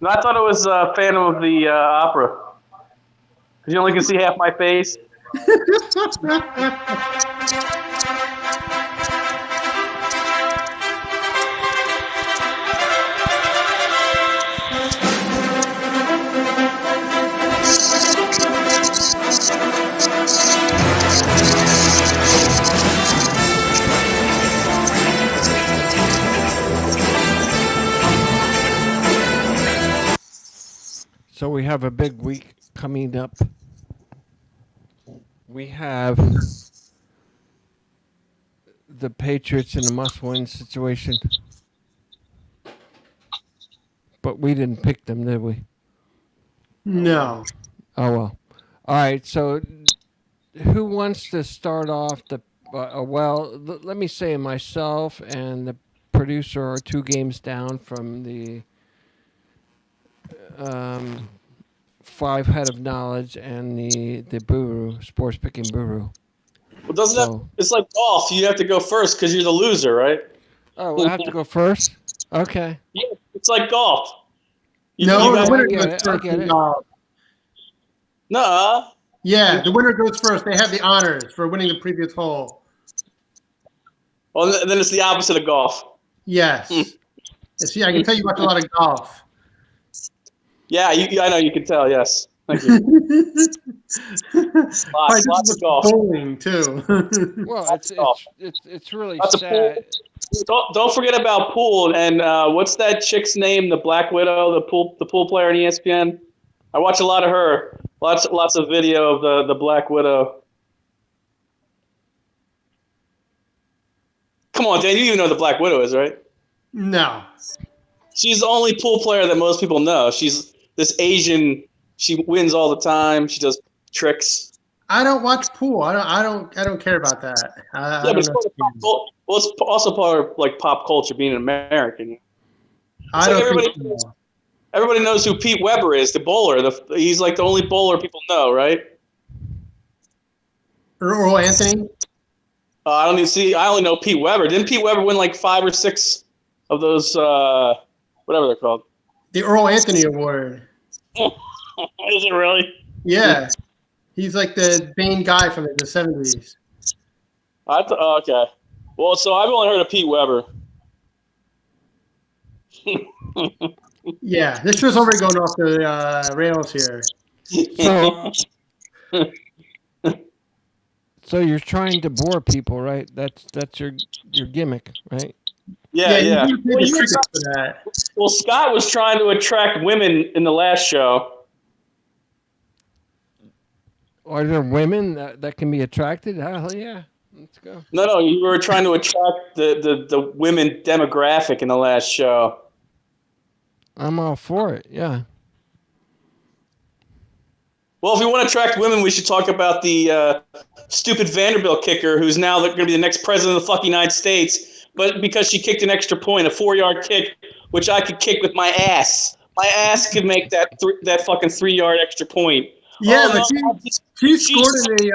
No, I thought it was Phantom of the Opera. Because you only can see half my face. So we have a big week coming up. We have the Patriots in a must-win situation, but we didn't pick them, did we? No. Oh well. All right. So who wants to start off the? Let me say myself and the producer are 2 games down from the um, five head of knowledge and the Buru sports picking Buru. Well, doesn't that? So It's like golf. You have to go first because you're the loser, right? I have to go first. Okay. Yeah, it's like golf. You No, the guys, Okay, I winner get goes it. I first get in it. golf. nah. Yeah, You, the winner goes first. They have the honors for winning the previous hole. well, then it's the opposite of golf. Hmm. Yes. See, I can tell you watch a lot of golf. Yeah, I know you can tell. Yes, thank you. Probably just as Lots much of golf. bowling too. Well, Lots of golf. it's really Lots of pool. sad. Don't forget about pool and what's that chick's name? The Black Widow, the pool player on ESPN. I watch a lot of her. Lots of video of the Black Widow. Come on, Dan, you even know the Black Widow is, right? No. She's the only pool player that most people know. She's this Asian. She wins all the time. She does tricks. I don't watch pool. I don't care about that. I Yeah, but don't it's know. part of pop culture. Well, it's also part of like pop culture being an American. It's I like don't think everybody so. everybody knows who Pete Weber is, the bowler. He's like the only bowler people know, right? Earl Anthony? I don't even see. I only know Pete Weber. Didn't Pete Weber win like 5 or 6 of those whatever they're called? The Earl Anthony Award. Is it really? Yeah. He's like the main guy from the 70s. Okay. Well, so I've only heard of Pete Weber. Yeah. This show's already going off the rails here. So so you're trying to bore people, right? That's your gimmick, right? Yeah, Yeah, you yeah. need to pay the crickets for that. Well, Scott was trying to attract women in the last show. Are there women that can be attracted? Hell yeah. Let's go. No, you were trying to attract the women demographic in the last show. I'm all for it. Yeah. Well, if we want to attract women, we should talk about the stupid Vanderbilt kicker who's now going to be the next president of the fucking United States. But because she kicked an extra point, a 4-yard kick, which I could kick with my ass. My ass could make that fucking 3-yard extra point. Yeah, Oh but no, she she's scored in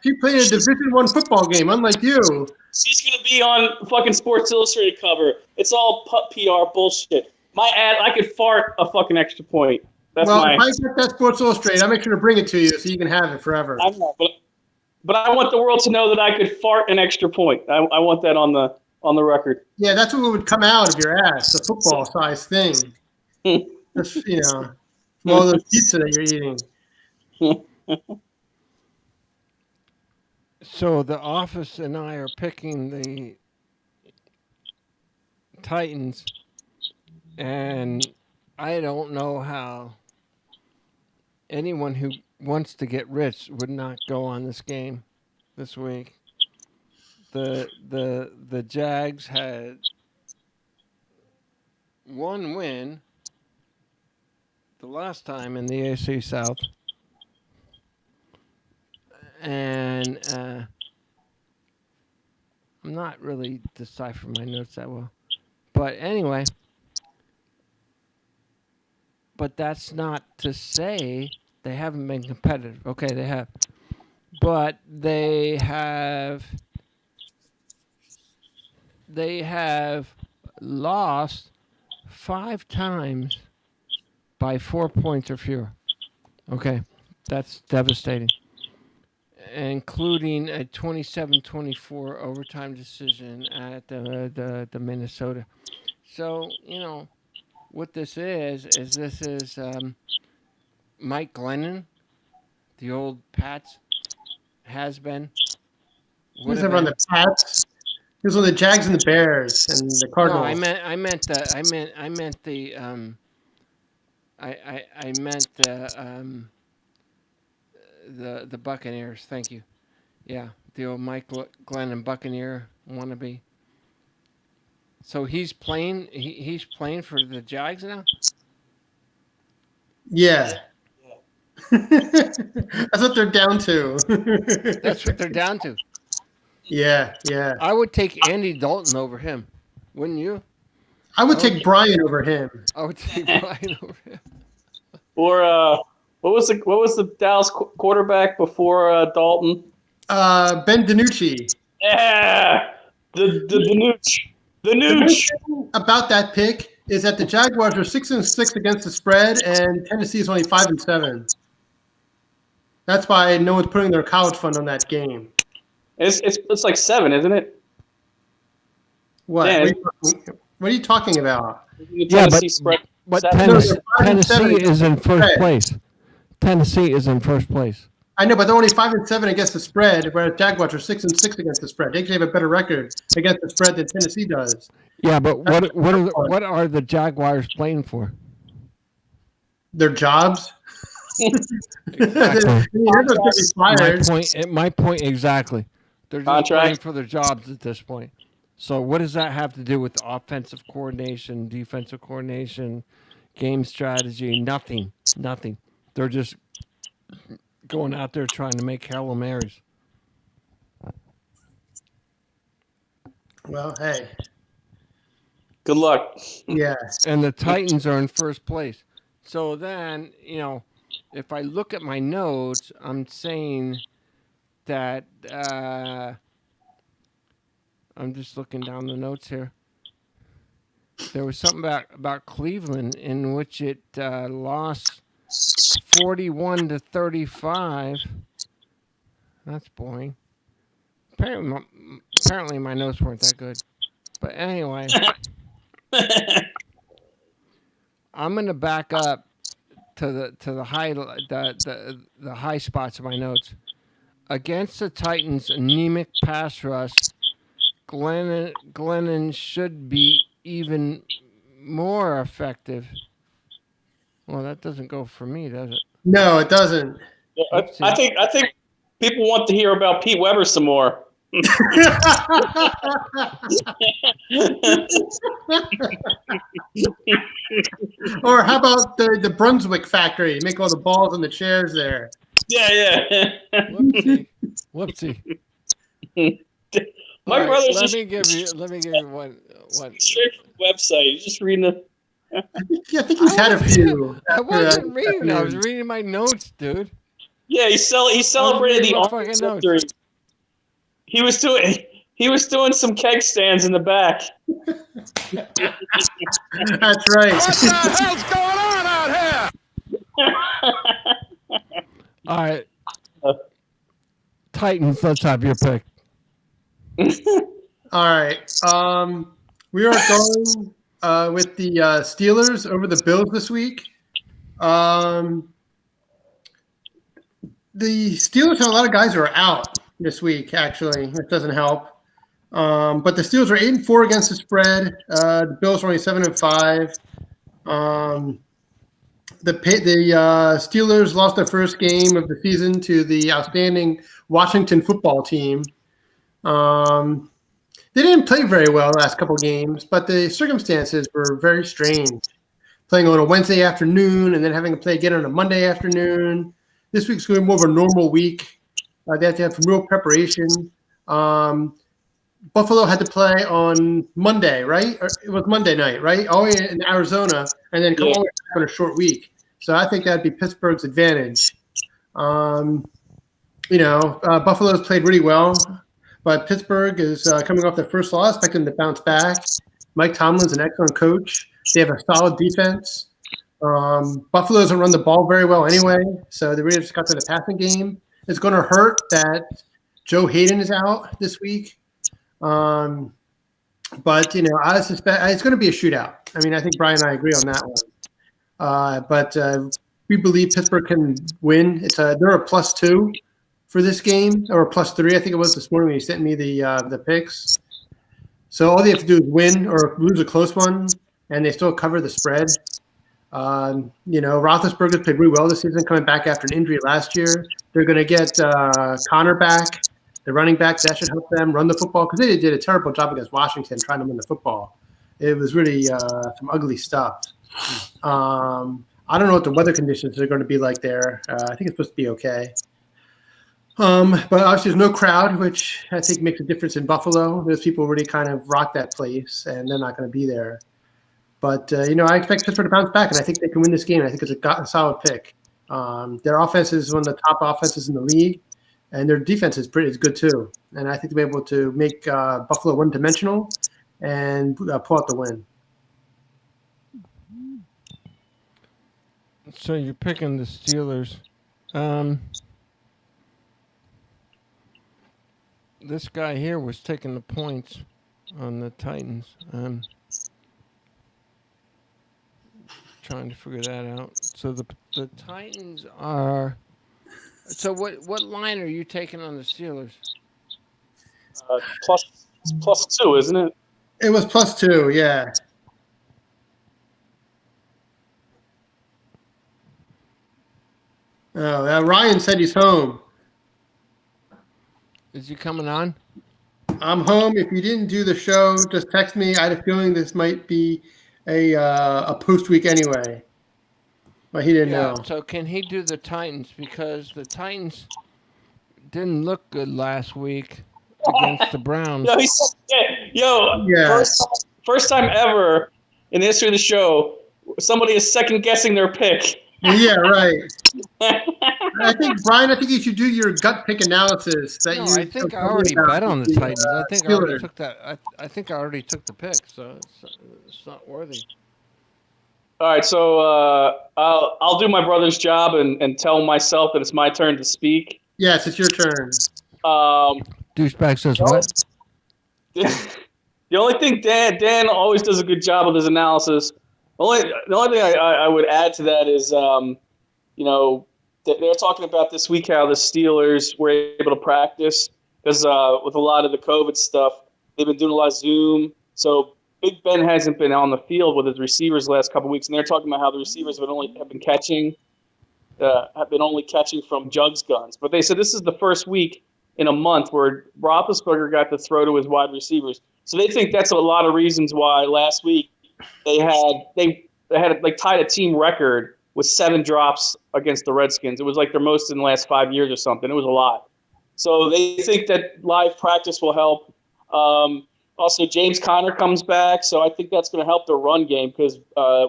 she played in a Division One football game, unlike you. she's gonna be on fucking Sports Illustrated cover. It's all PR bullshit. My ass, I could fart a fucking extra point. That's Well, my. if I get that Sports Illustrated, I'll make sure to bring it to you so you can have it forever. I know, but I want the world to know that I could fart an extra point. I want that on the record. Yeah, that's what would come out of your ass, a football size thing. Just, from all those pizza that you're eating. So the office and I are picking the Titans, and I don't know how anyone who wants to get rich would not go on this game this week. The Jags had one win the last time in the AFC South, and I'm not really deciphering my notes that well. But anyway, but that's not to say they haven't been competitive. Okay, they have, but they have lost 5 times by 4 points or fewer. Okay, that's devastating. Including a 27-24 overtime decision at the Minnesota. So, what this is this is Mike Glennon, the old Pats has been. He was never on the Pats. He was on the Jags and the Bears and the Cardinals. No, I meant the the Buccaneers. Thank you. Yeah, the old Mike Glennon Buccaneer wannabe. So he's playing. He's playing for the Jags now. Yeah. That's what they're down to. That's what they're down to. Yeah. I would take Andy Dalton over him, wouldn't you? I would take Brian over him. I would take Brian over him. Or what was the Dallas quarterback before Dalton? Ben DiNucci. Yeah, the Nooch. The Nooch. About that pick is that the Jaguars are 6-6 against the spread, and Tennessee is only 5-7. That's why no one's putting their college fund on that game. It's like 7, isn't it? What? Yeah, what are you talking about? Yeah, but Tennessee is in first place. Tennessee is in first place. I know, but they're only 5-7 against the spread, whereas Jaguars are 6-6 against the spread. They actually have a better record against the spread than Tennessee does. Yeah, but what are the Jaguars playing for? Their jobs. Exactly. Fired. My point exactly. They're just Contract. playing for their jobs at this point. So what does that have to do with offensive coordination, defensive coordination, game strategy? Nothing. They're just going out there trying to make Hail Marys. Well, hey. Good luck. Yeah. And the Titans are in first place. So then, if I look at my notes, I'm saying that I'm just looking down the notes here. There was something about Cleveland in which it lost 41-35. That's boring. Apparently my notes weren't that good. But anyway, I'm gonna back up to the high the high spots of my notes. Against the Titans' anemic pass rush, Glennon should be even more effective. Well, that doesn't go for me, does it? No, it doesn't. I think people want to hear about Pete Weber some more. Or how about the Brunswick factory? Make all the balls and the chairs there. Yeah. Whoopsie. My brother's let me give you one. Straight from the website. You're just reading the. I think he's had a few. I wasn't reading. I was reading my notes, dude. Yeah, he celebrated the Army victory. He was doing some keg stands in the back. That's right. What the hell's going on out here? All right. Titans, let's have your pick. All right. We are going with the Steelers over the Bills this week. The Steelers have a lot of guys who are out this week, actually. It doesn't help. But the Steelers are 8-4 against the spread. The Bills are only 7-5. The Steelers lost their first game of the season to the outstanding Washington football team. They didn't play very well the last couple games, but the circumstances were very strange. Playing on a Wednesday afternoon and then having to play again on a Monday afternoon. This week's going to be more of a normal week. They have to have some real preparation. Buffalo had to play on Monday, right? Or it was Monday night, right? All in Arizona, and then come all the way back on a short week. So I think that'd be Pittsburgh's advantage. Buffalo's played really well, but Pittsburgh is coming off their first loss, expecting them to bounce back. Mike Tomlin's an excellent coach. They have a solid defense. Buffalo doesn't run the ball very well anyway, so they really just got to the passing game. It's going to hurt that Joe Hayden is out this week. But, I suspect it's going to be a shootout. I mean, I think Brian and I agree on that one. But we believe Pittsburgh can win. They're a +2 for this game, or a +3, I think it was this morning when you sent me the picks. So all they have to do is win or lose a close one, and they still cover the spread. Roethlisberger's played really well this season, coming back after an injury last year. They're going to get Connor back, the running backs. That should help them run the football because they did a terrible job against Washington trying to win the football. It was really some ugly stuff. I don't know what the weather conditions are going to be like there. I think it's supposed to be okay. But obviously there's no crowd, which I think makes a difference in Buffalo. Those people really kind of rock that place, and they're not going to be there. But, I expect Pittsburgh to bounce back, and I think they can win this game. I think it's a solid pick. Their offense is one of the top offenses in the league, and their defense is good too. And I think they'll be able to make Buffalo one-dimensional and pull out the win. So you're picking the Steelers. This guy here was taking the points on the Titans. Trying to figure that out. So the Titans are. So what line are you taking on the Steelers? +2, isn't it? It was +2, yeah. Oh, Ryan said he's home. Is he coming on? I'm home. If you didn't do the show, just text me. I had a feeling this might be a post week anyway, but he didn't know. So can he do the Titans, because the Titans didn't look good last week against the Browns? First time ever in the history of the show, somebody is second guessing their pick. Yeah, right. I think you should do your gut pick analysis. I think I already bet on the Titans. I think I already took that. I think I already took the pick, so it's not worthy. All right, so I'll do my brother's job and tell myself that it's my turn to speak. Yes, it's your turn. Douchebag says what? The only thing Dan always does a good job with his analysis. The only thing I would add to that is, they're talking about this week how the Steelers were able to practice because with a lot of the COVID stuff, they've been doing a lot of Zoom. So Big Ben hasn't been on the field with his receivers the last couple of weeks, and they're talking about how the receivers have been only catching from jugs guns. But they said this is the first week in a month where Roethlisberger got to throw to his wide receivers. So they think that's a lot of reasons why last week they had tied a team record with 7 drops against the Redskins. It was like their most in the last 5 years or something. It was a lot. So they think that live practice will help. Also, James Conner comes back, so I think that's going to help the run game because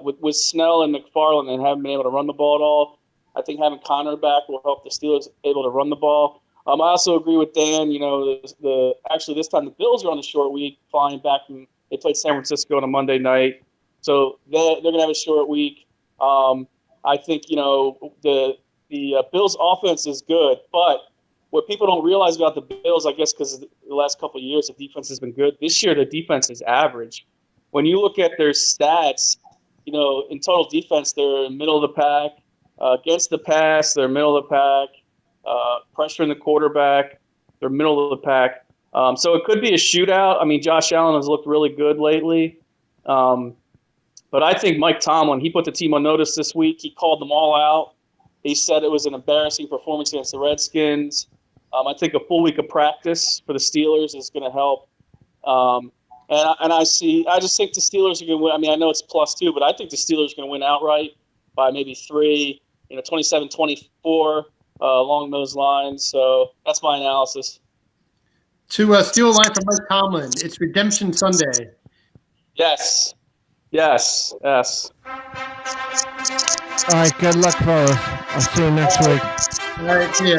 with Snell and McFarland and haven't been able to run the ball at all, I think having Conner back will help the Steelers able to run the ball. I also agree with Dan. Actually this time the Bills are on a short week, flying back from they played San Francisco on a Monday night, so they're going to have a short week. I think the Bills' offense is good, but what people don't realize about the Bills, I guess, because the last couple of years the defense has been good. This year the defense is average. When you look at their stats, in total defense they're middle of the pack. Against the pass, they're middle of the pack. Pressuring the quarterback, they're middle of the pack. So it could be a shootout. I mean, Josh Allen has looked really good lately. But I think Mike Tomlin, he put the team on notice this week. He called them all out. He said it was an embarrassing performance against the Redskins. I think a full week of practice for the Steelers is going to help. And I just think the Steelers are going to win. I mean, I know it's +2, but I think the Steelers are going to win outright by maybe 3, 27-24, along those lines. So that's my analysis. To steal a line from Mike Tomlin, it's Redemption Sunday. Yes. All right, good luck, fellas. I'll see you next week. All right, see ya.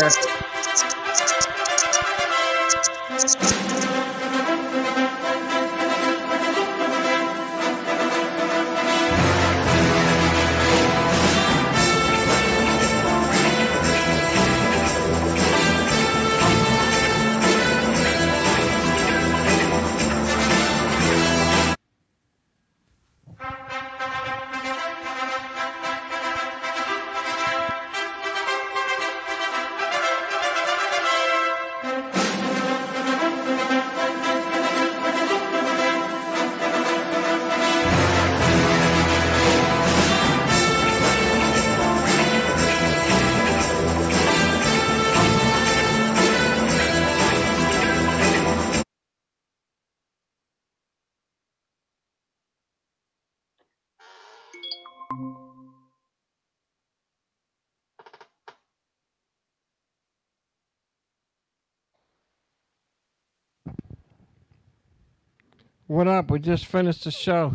What up? We just finished the show.